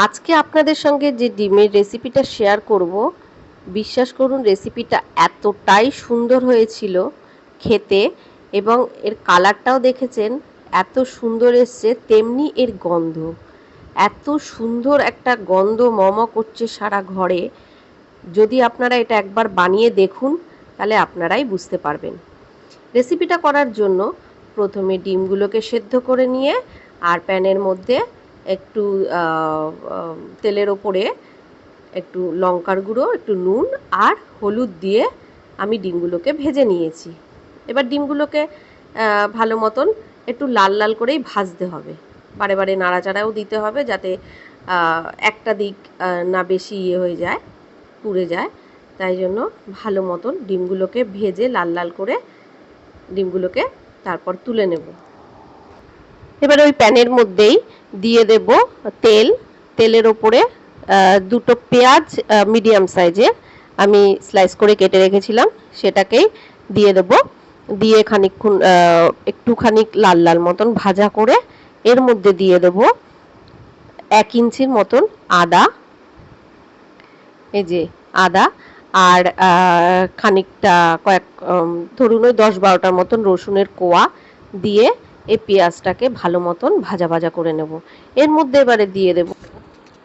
আজকে আপনাদের সঙ্গে যে ডিমের রেসিপিটা শেয়ার করব, বিশ্বাস করুন রেসিপিটা এতটাই সুন্দর হয়েছিল খেতে, এবং এর কালারটাও দেখেছেন এত সুন্দর এসছে, তেমনি এর গন্ধ এত সুন্দর একটা গন্ধ করছে সারা ঘরে। যদি আপনারা এটা একবার বানিয়ে দেখুন তাহলে আপনারাই বুঝতে পারবেন। রেসিপিটা করার জন্য প্রথমে ডিমগুলোকে সেদ্ধ করে নিয়ে আর প্যানের মধ্যে একটু তেলের ওপরে একটু লঙ্কার গুঁড়ো, একটু নুন আর হলুদ দিয়ে আমি ডিমগুলোকে ভেজে নিয়েছি। এবার ডিমগুলোকে ভালো মতন একটু লাল লাল করেই ভাজতে হবে, বারে বারে নাড়াচাড়াও দিতে হবে যাতে একটা দিক না বেশি হয়ে যায়, পুড়ে যায়। তাই জন্য ভালো মতন ডিমগুলোকে ভেজে লাল লাল করে ডিমগুলোকে তারপর তুলে নেব। এবার ওই প্যানের মধ্যেই দিয়ে দেব তেল। তেলের ওপরে দুটো পেঁয়াজ মিডিয়াম সাইজের আমি স্লাইস করে কেটে রেখেছিলাম, সেটাকেই দিয়ে দেব। দিয়ে খানিকক্ষণ একটুখানি লাল লাল মতন ভাজা করে এর মধ্যে দিয়ে দেব 1 ইঞ্চির মতন আদা, এই যে আদা, আর খানিকটা ধরুন ওই 10-12টার মতন রসুনের কোয়া দিয়ে এই পেঁয়াজটাকে ভালো মতন ভাজা ভাজা করে নেব। এর মধ্যে এবারে দিয়ে দেব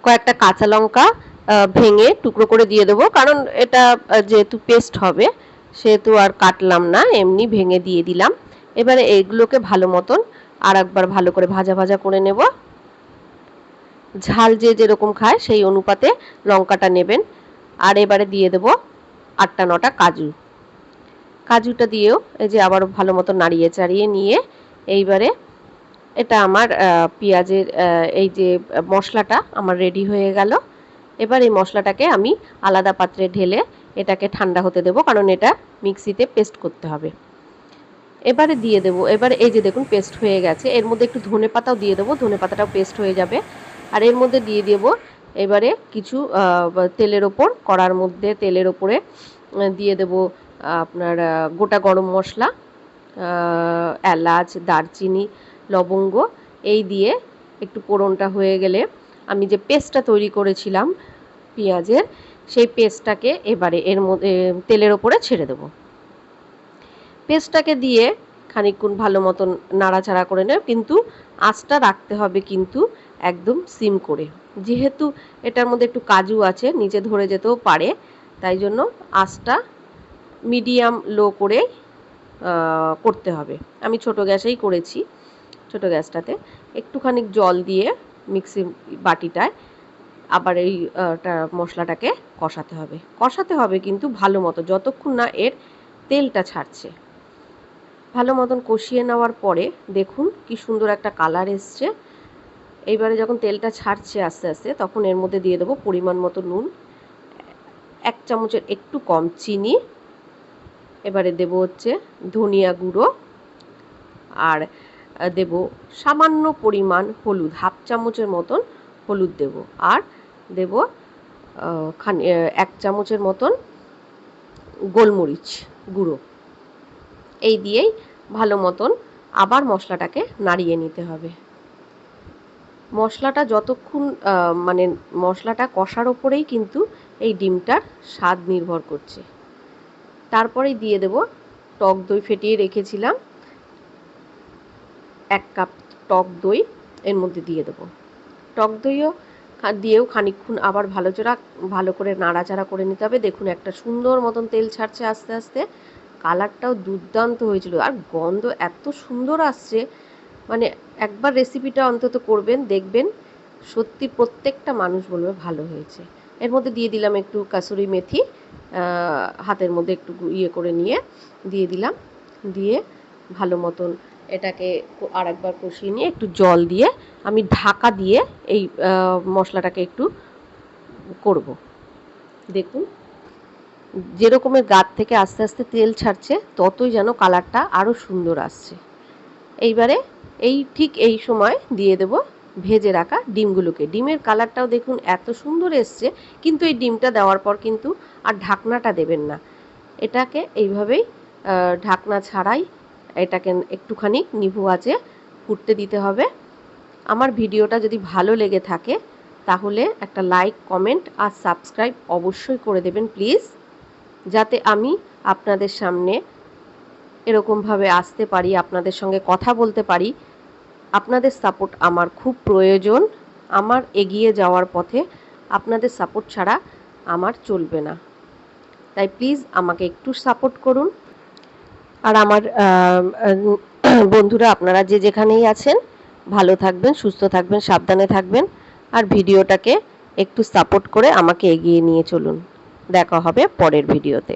কয়েকটা কাঁচা লঙ্কা ভেঙে টুকরো করে দিয়ে দেবো, কারণ এটা যেহেতু পেস্ট হবে সেহেতু আর কাটলাম না, এমনি ভেঙে দিয়ে দিলাম। এবারে এইগুলোকে ভালো মতন আর একবার ভালো করে ভাজা ভাজা করে নেব। ঝাল যে যেরকম খায় সেই অনুপাতে লঙ্কাটা নেবেন। আর এবারে দিয়ে দেব 8টা-9টা কাজু। কাজুটা দিয়েও এই যে আবারও ভালো মতো নাড়িয়ে চাড়িয়ে নিয়ে এইবারে এটা আমার পেঁয়াজের এই যে মশলাটা আমার রেডি হয়ে গেল। এবার এই মশলাটাকে আমি আলাদা পাত্রে ঢেলে এটাকে ঠান্ডা হতে দেব, কারণ এটা মিক্সিতে পেস্ট করতে হবে। এবারে দিয়ে দেব, এবারে এই যে দেখুন পেস্ট হয়ে গেছে, এর মধ্যে একটু ধনেপাতাও দিয়ে দেবো, ধনেপাতাটাও পেস্ট হয়ে যাবে। আর এর মধ্যে দিয়ে দেব এবারে কিছু তেলের ওপর, কড়ার মধ্যে তেলের ওপরে দিয়ে দেব আপনার গোটা গরম মশলা, এলাচ, দারচিনি, লবঙ্গ, এই দিয়ে একটু ফোড়নটা হয়ে গেলে আমি যে পেস্টটা তৈরি করেছিলাম পেঁয়াজের, সেই পেস্টটাকে এবারে এর মধ্যে তেলের ওপরে ছেড়ে দেব। পেস্টটাকে দিয়ে খানিকক্ষণ ভালো মতন নাড়াচাড়া করে নেব, কিন্তু আঁচটা রাখতে হবে কিন্তু একদম সিম করে, যেহেতু এটার মধ্যে একটু কাজু আছে নিচে ধরে যেতেও পারে, তাই জন্য আঁচটা মিডিয়াম লো করে করতে হবে। আমি ছোট গ্যাসেই করেছি, ছোট গ্যাসটাতে একটুখানি জল দিয়ে মিক্সি বাটিটায় আবার এই মশলাটাকে কষাতে হবে কিন্তু ভালো মতো, যতক্ষণ না এর তেলটা ছাড়ছে। ভালো মতন কষিয়ে নেওয়ার পরে দেখুন কি সুন্দর একটা কালার এসছে। এইবারে যখন তেলটা ছাড়ছে আস্তে আস্তে, তখন এর মধ্যে দিয়ে দেবো পরিমাণ মতো নুন, 1 চামচের একটু কম চিনি, এবারে দেব হচ্ছে ধনিয়া গুঁড়ো, আর দেব সামান্য পরিমাণ হলুদ, 1/2 চামচের মতন হলুদ দেব, আর দেব 1 চামচের মতন গোলমরিচ গুঁড়ো। এই দিয়েই ভালো মতন আবার মশলাটাকে নাড়িয়ে নিতে হবে। মশলাটা যতক্ষণ মানে মশলাটা কষার ওপরেই কিন্তু এই ডিমটার স্বাদ নির্ভর করছে। তারপরেই দিয়ে দেব টক দই ফেটিয়ে রেখেছিলাম, 1 কাপ টক দই এর মধ্যে দিয়ে দেব। টক দইও দিয়েও খানিকক্ষণ আবার ভালো করে নাড়াচাড়া করে নিতে হবে। দেখুন একটা সুন্দর মতন তেল ছাড়ছে আস্তে আস্তে, কালারটাও দুর্দান্ত হয়েছিল, আর গন্ধ এত সুন্দর আসছে, মানে একবার রেসিপিটা অন্তত করবেন, দেখবেন সত্যি প্রত্যেকটা মানুষ বলবে ভালো হয়েছে। এর মধ্যে দিয়ে দিলাম একটু কাসুরি মেথি, হাতের মধ্যে একটু ইয়ে করে নিয়ে দিয়ে দিলাম, দিয়ে ভালো মতন এটাকে আর একবার কষিয়ে নিয়ে একটু জল দিয়ে আমি ঢাকা দিয়ে এই মশলাটাকে একটু করব। দেখুন যেরকমের গাত থেকে আস্তে আস্তে তেল ছাড়ছে, ততই যেন কালারটা আরও সুন্দর আসছে। এইবারে ঠিক এই সময় দিয়ে দেব ভেজে রাখা ডিমগুলোকে। ডিমের কালারটাও দেখুন এত সুন্দর এসছে, কিন্তু এই ডিমটা দেওয়ার পর কিন্তু আর ঢাকনাটা দেবেন না, এটাকে এইভাবেই ঢাকনা ছাড়াই এটাকে একটুখানি নিভু আঁচে ফুটতে দিতে হবে। আমার ভিডিওটা যদি ভালো লেগে থাকে তাহলে একটা লাইক, কমেন্ট আর সাবস্ক্রাইব অবশ্যই করে দেবেন প্লিজ, যাতে আমি আপনাদের সামনে এরকমভাবে আসতে পারি, আপনাদের সঙ্গে কথা বলতে পারি। আপনাদের সাপোর্ট আমার খুব প্রয়োজন। আমার এগিয়ে যাওয়ার পথে আপনাদের সাপোর্ট ছাড়া আমার চলবে না। তাই প্লিজ আমাকে একটু সাপোর্ট করুন। আর আমার বন্ধুরা, আপনারা যে যেখানেই আছেন ভালো থাকবেন, সুস্থ থাকবেন, সাবধানে থাকবেন আর ভিডিওটাকে একটু সাপোর্ট করে আমাকে এগিয়ে নিয়ে চলুন। দেখা হবে পরের ভিডিওতে।